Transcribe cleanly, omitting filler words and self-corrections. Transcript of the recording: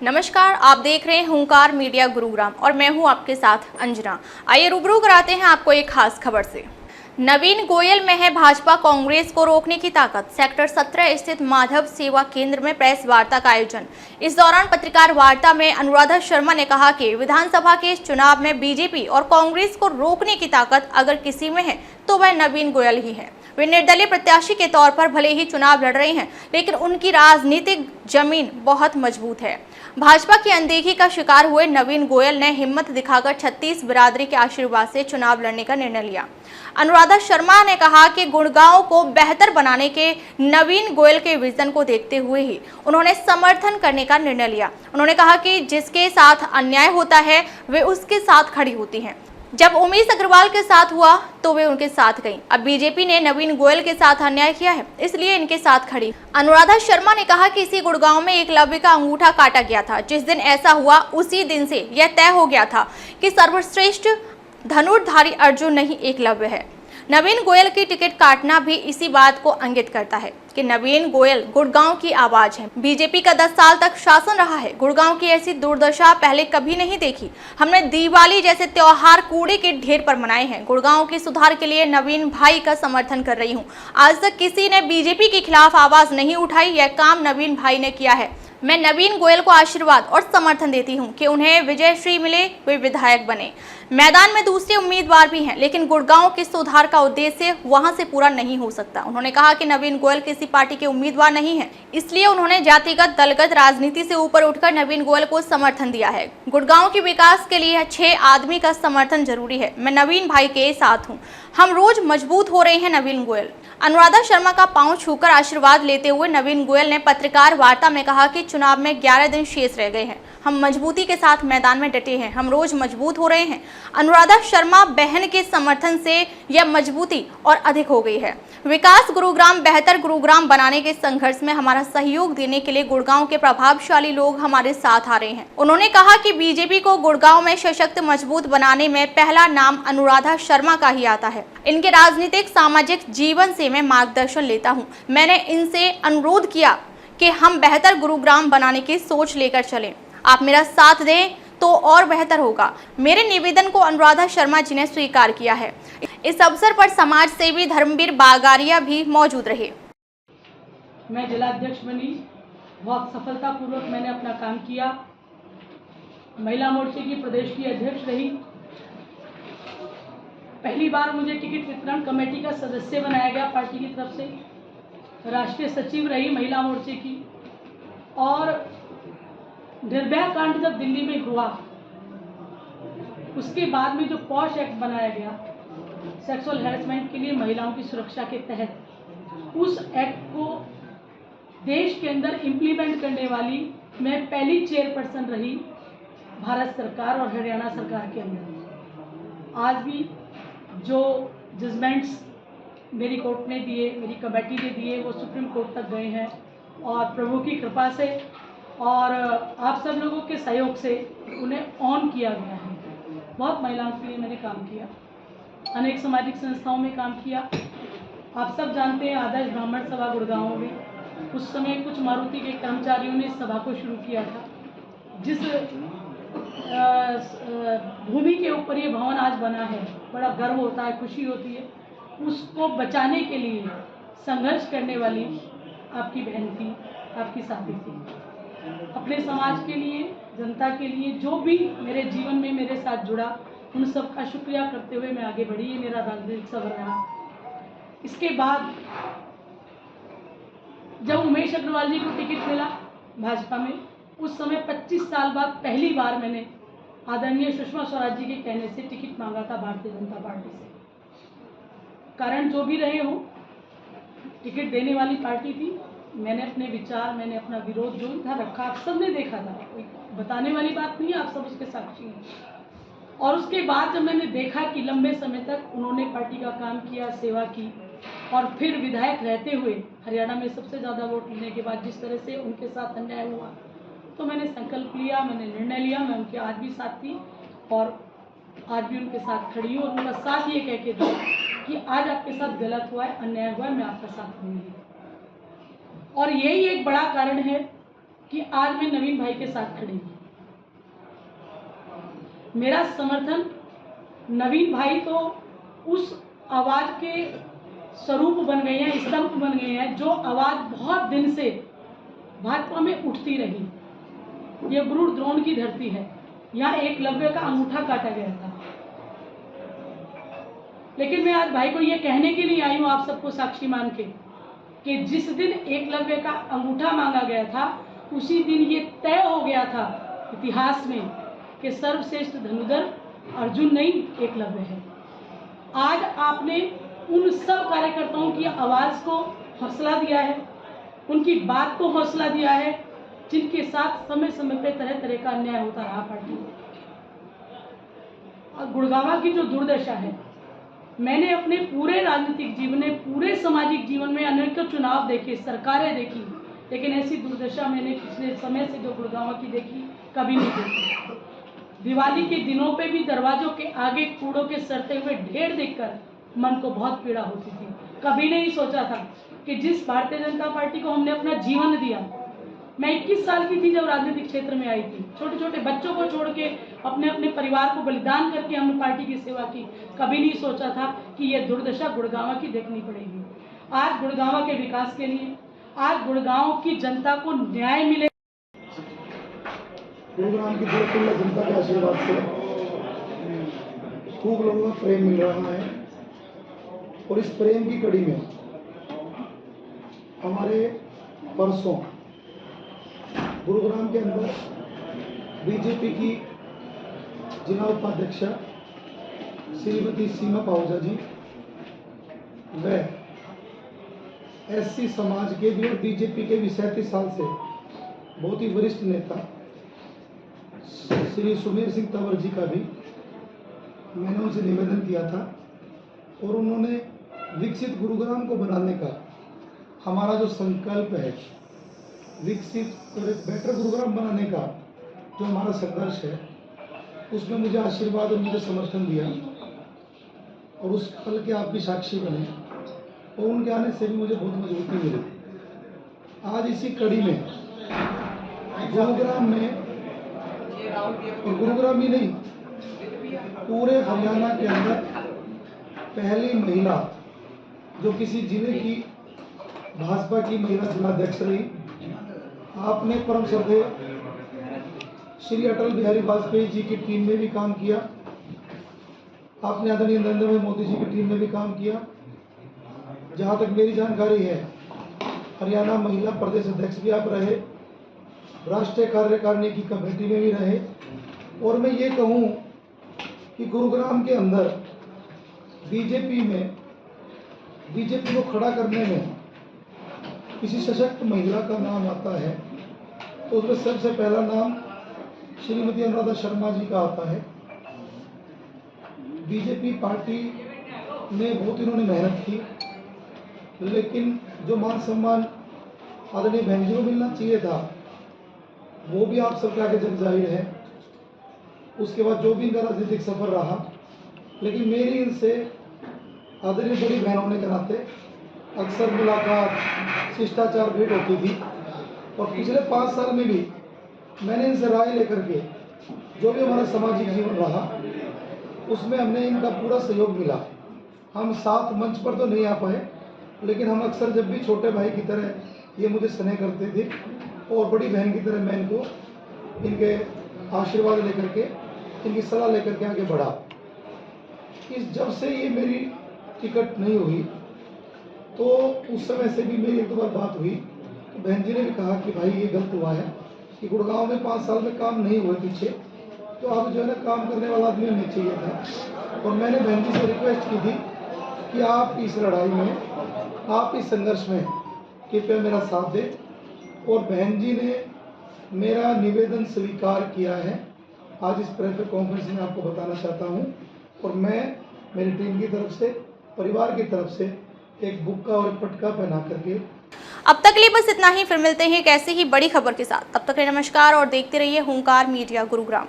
नमस्कार, आप देख रहे हैं हुंकार मीडिया गुरुग्राम और मैं हूं आपके साथ अंजना। आइए रूबरू कराते हैं आपको एक खास खबर से। नवीन गोयल में है भाजपा कांग्रेस को रोकने की ताकत। सेक्टर 17 स्थित माधव सेवा केंद्र में प्रेस वार्ता का आयोजन। इस दौरान पत्रकार वार्ता में अनुराधा शर्मा ने कहा कि विधानसभा के इस चुनाव में बीजेपी और कांग्रेस को रोकने की ताकत अगर किसी में है तो वह नवीन गोयल ही है। वे निर्दलीय प्रत्याशी के तौर पर भले ही चुनाव लड़ रहे हैं, लेकिन उनकी राजनीतिक जमीन बहुत मजबूत है। भाजपा की अनदेखी का शिकार हुए नवीन गोयल ने हिम्मत दिखाकर 36 बिरादरी के आशीर्वाद से चुनाव लड़ने का निर्णय लिया। अनुराधा शर्मा ने कहा कि गुड़गांव को बेहतर बनाने के नवीन गोयल के विजन को देखते हुए ही उन्होंने समर्थन करने का निर्णय लिया। उन्होंने कहा कि जिसके साथ अन्याय होता है वे उसके साथ खड़ी होती हैं। जब उमेश अग्रवाल के साथ हुआ तो वे उनके साथ गईं। अब बीजेपी ने नवीन गोयल के साथ अन्याय किया है, इसलिए इनके साथ खड़ी। अनुराधा शर्मा ने कहा कि इसी गुड़गांव में एकलव्य का अंगूठा काटा गया था। जिस दिन ऐसा हुआ उसी दिन से यह तय हो गया था कि सर्वश्रेष्ठ धनुर्धारी अर्जुन नहीं एकलव्य है। नवीन गोयल की टिकट काटना भी इसी बात को इंगित करता है कि नवीन गोयल गुड़गांव की आवाज है। बीजेपी का 10 साल तक शासन रहा है। गुड़गांव की ऐसी दुर्दशा पहले कभी नहीं देखी। हमने दिवाली जैसे त्योहार कूड़े के ढेर पर मनाए हैं। गुड़गांव के सुधार के लिए नवीन भाई का समर्थन कर रही हूं। आज तक किसी ने बीजेपी के खिलाफ आवाज नहीं उठाई। यह काम नवीन भाई ने किया है। मैं नवीन गोयल को आशीर्वाद और समर्थन देती हूं कि उन्हें विजयश्री मिले, वे विधायक बने। मैदान में दूसरे उम्मीदवार भी हैं, लेकिन गुड़गांव के सुधार का उद्देश्य वहां से पूरा नहीं हो सकता। उन्होंने कहा कि नवीन गोयल किसी पार्टी के उम्मीदवार नहीं है, इसलिए उन्होंने जातिगत दलगत राजनीति से ऊपर उठकर नवीन गोयल को समर्थन दिया है। गुड़गांव के विकास के लिए 6 आदमी का समर्थन जरूरी है। मैं नवीन भाई के साथ हूँ। हम रोज मजबूत हो रहे हैं। नवीन गोयल। अनुराधा शर्मा का पांव छूकर आशीर्वाद लेते हुए नवीन गोयल ने पत्रकार वार्ता में कहा कि चुनाव में 11 दिन शेष रह गए हैं। हम मजबूती के साथ मैदान में डटे हैं। हम रोज मजबूत हो रहे हैं। अनुराधा शर्मा बहन के समर्थन से यह मजबूती और अधिक हो गई है। विकास गुरुग्राम बेहतर गुरुग्राम बनाने के संघर्ष में हमारा सहयोग देने के लिए गुड़गांव के प्रभावशाली लोग हमारे साथ आ रहे हैं। उन्होंने कहा कि बीजेपी को गुड़गांव में सशक्त मजबूत बनाने में पहला नाम अनुराधा शर्मा का ही आता है। इनके राजनीतिक सामाजिक जीवन से मैं मार्गदर्शन लेता हूँ। मैंने इनसे अनुरोध किया कि हम बेहतर गुरुग्राम बनाने की सोच लेकर चलें। आप मेरा साथ दें तो और बेहतर होगा। मेरे निवेदन को अनुराधा शर्मा जी ने स्वीकार किया है। इस अवसर पर समाज सेवी धर्मवीर बागारिया भी मौजूद रहे। मैं जिला अध्यक्ष बनी, बहुत सफलतापूर्वक मैंने अपना काम किया। महिला मोर्चे की प्रदेश की अध्यक्ष रही। पहली बार मुझे टिकट वितरण कमेटी का सदस्य बनाया गया पार्टी की तरफ से। राष्ट्रीय सचिव रही महिला मोर्चे की। और निर्भया कांड जब दिल्ली में हुआ उसके बाद में जो पॉश एक्ट बनाया गया सेक्सुअल हैरेसमेंट के लिए महिलाओं की सुरक्षा के तहत, उस एक्ट को देश के अंदर इम्प्लीमेंट करने वाली मैं पहली चेयरपर्सन रही भारत सरकार और हरियाणा सरकार के अंदर। आज भी जो जजमेंट्स मेरी कोर्ट ने दिए, मेरी कमेटी ने दिए, वो सुप्रीम कोर्ट तक गए हैं। और प्रभु की कृपा से और आप सब लोगों के सहयोग से उन्हें ऑन किया गया है। बहुत महिलाओं के लिए मैंने काम किया, अनेक सामाजिक संस्थाओं में काम किया। आप सब जानते हैं आदर्श ब्राह्मण सभा गुड़गांव में उस समय कुछ मारुति के कर्मचारियों ने इस सभा को शुरू किया था। जिस भूमि के ऊपर ये भवन आज बना है, बड़ा गर्व होता है, खुशी होती है। उसको बचाने के लिए संघर्ष करने वाली आपकी बहन थी, आपकी साथी थी। अपने समाज के लिए, जनता के लिए जो भी मेरे जीवन में मेरे साथ जुड़ा, उन सब का शुक्रिया करते हुए मैं आगे बढ़ी। ये मेरा राजनीतिक सफर रहा। इसके बाद जब उमेश अग्रवाल जी को टिकट मिला भाजपा में, उस समय 25 साल बाद पहली बार मैंने आदरणीय सुषमा स्वराज जी के कहने से टिकट मांगा था भारतीय जनता पार्टी से। कारण जो भी रहे हो, टिकट देने वाली पार्टी थी। मैंने अपने विचार, मैंने अपना विरोध जो था रखा, आप सब ने देखा था। कोई बताने वाली बात नहीं है, आप सब उसके साक्षी हैं। और उसके बाद जब मैंने देखा कि लंबे समय तक उन्होंने पार्टी का काम किया, सेवा की, और फिर विधायक रहते हुए हरियाणा में सबसे ज़्यादा वोट लेने के बाद जिस तरह से उनके साथ अन्याय हुआ, तो मैंने संकल्प लिया, मैंने निर्णय लिया। मैं उनके आज भी साथ थी और आज भी उनके साथ खड़ी हूँ। और उनका साथ ये कह के दूँ कि आज आपके साथ गलत हुआ है, अन्याय हुआ है, मैं आपका साथ दूंगी। और यही एक बड़ा कारण है कि आज मैं नवीन भाई के साथ खड़ी हूँ। मेरा समर्थन नवीन भाई तो उस आवाज़ के स्वरूप बन गए हैं, स्तंभ बन गए हैं, जो आवाज़ बहुत दिन से भाजपा में उठती रही। ये गुरु द्रोण की धरती है, यहाँ एकलव्य का अंगूठा काटा गया था। लेकिन मैं आज भाई को ये कहने के लिए आई हूँ, आप सबको साक्षी मान के, कि जिस दिन एकलव्य का अंगूठा मांगा गया था उसी दिन ये तय हो गया था इतिहास में कि सर्वश्रेष्ठ धनुर्धर अर्जुन नहीं एकलव्य है। आज आपने उन सब कार्यकर्ताओं की आवाज़ को हौसला दिया है, उनकी बात को हौसला दिया है, जिनके साथ समय समय पे तरह तरह का अन्याय होता रहा पार्टी में। और गुड़गांव की जो दुर्दशा है, मैंने अपने पूरे राजनीतिक जीवन में, पूरे सामाजिक जीवन में अनेकों चुनाव देखे, सरकारें देखी, लेकिन ऐसी दुर्दशा मैंने पिछले समय से जो गुड़गांव की देखी कभी नहीं देखी। दिवाली के दिनों पे भी दरवाजों के आगे कूड़ों के सड़ते हुए ढेर देखकर मन को बहुत पीड़ा होती थी। कभी नहीं सोचा था कि जिस भारतीय जनता पार्टी को हमने अपना जीवन दिया, मैं 21 साल की थी जब राजनीतिक क्षेत्र में आई थी, छोटे छोटे बच्चों को छोड़ के अपने अपने परिवार को बलिदान करके हमने पार्टी की सेवा की। कभी नहीं सोचा था कि यह दुर्दशा गुड़गांव की देखनी पड़ेगी। आज गुड़गांव के विकास के लिए, आज गुड़गांव की जनता को न्याय मिले, गुरुग्राम की पूर्ण जनता के आशीर्वाद से खूब लोगों को प्रेम मिल रहा है। और इस प्रेम की कड़ी में हमारे परसों गुरुग्राम के अंदर बीजेपी की जिला उपाध्यक्षा श्रीमती सीमा पाहुजा जी व एससी समाज के भी और बीजेपी के भी 37 साल से बहुत ही वरिष्ठ नेता श्री सुमेर सिंह तंवर जी का भी मैंने उनसे निवेदन किया था, और उन्होंने विकसित गुरुग्राम को बनाने का हमारा जो संकल्प है, विकसित और एक बेटर गुरुग्राम बनाने का जो हमारा संघर्ष है, उसमें मुझे आशीर्वाद और मुझे समर्थन दिया, और उस पल के आप भी साक्षी बने, और उनके आने से भी मुझे बहुत मजबूती मिली। आज इसी कड़ी में गुरुग्राम में, और गुरुग्राम ही नहीं पूरे हरियाणा के अंदर पहली महिला जो किसी जिले की भाजपा की महिला जिलाध्यक्ष रही, आपने परम श्रद्धेय श्री अटल बिहारी वाजपेयी जी की टीम में भी काम किया, आपने आदरणीय नरेंद्र भाई मोदी जी की टीम में भी काम किया। जहाँ तक मेरी जानकारी है, हरियाणा महिला प्रदेश अध्यक्ष भी आप रहे, राष्ट्रीय कार्यकारिणी की कमेटी में भी रहे। और मैं ये कहूँ कि गुरुग्राम के अंदर बीजेपी को खड़ा करने में किसी सशक्त महिला का नाम आता है तो उसमें सबसे पहला नाम श्रीमती अनुराधा शर्मा जी का आता है। बीजेपी पार्टी में बहुत इन्होंने मेहनत की, लेकिन जो मान सम्मान आदरणीय बहन जी को मिलना चाहिए था वो भी आप सबके आगे जग जाहिर है। उसके बाद जो भी इनका राजनीतिक सफर रहा, लेकिन मेरी इनसे आदरणीय बड़ी बहन होने के नाते अक्सर मुलाकात, शिष्टाचार भेंट होती थी, और पिछले 5 साल में भी मैंने इनसे राय लेकर के जो भी हमारा सामाजिक जीवन रहा उसमें हमने इनका पूरा सहयोग मिला। हम साथ मंच पर तो नहीं आ पाए, लेकिन हम अक्सर जब भी छोटे भाई की तरह ये मुझे स्नेह करते थे, और बड़ी बहन की तरह मैं इनको इनके आशीर्वाद लेकर के, इनकी सलाह लेकर के आगे बढ़ा। जब से ये मेरी टिकट नहीं हुई तो उस समय से भी मेरी 1-2 बार बात हुई, तो बहन जी ने भी कहा कि भाई ये गलत हुआ है कि गुड़गांव में 5 साल में काम नहीं हुए पीछे, तो अब जो है ना काम करने वाला आदमी होना चाहिए था। और मैंने बहन जी से रिक्वेस्ट की थी कि आप इस लड़ाई में, आप इस संघर्ष में कृपया मेरा साथ दें, और बहन जी ने मेरा निवेदन स्वीकार किया है। आज इस प्रेस कॉन्फ्रेंस में आपको बताना चाहता हूं, और मैं मेरी टीम की तरफ से, परिवार की तरफ से एक बुक्का और एक पटका पहना करके। अब तक के लिए बस इतना ही, फिर मिलते हैं एक ऐसी ही बड़ी खबर के साथ। तब तक के लिए नमस्कार और देखते रहिए हुंकार मीडिया गुरुग्राम।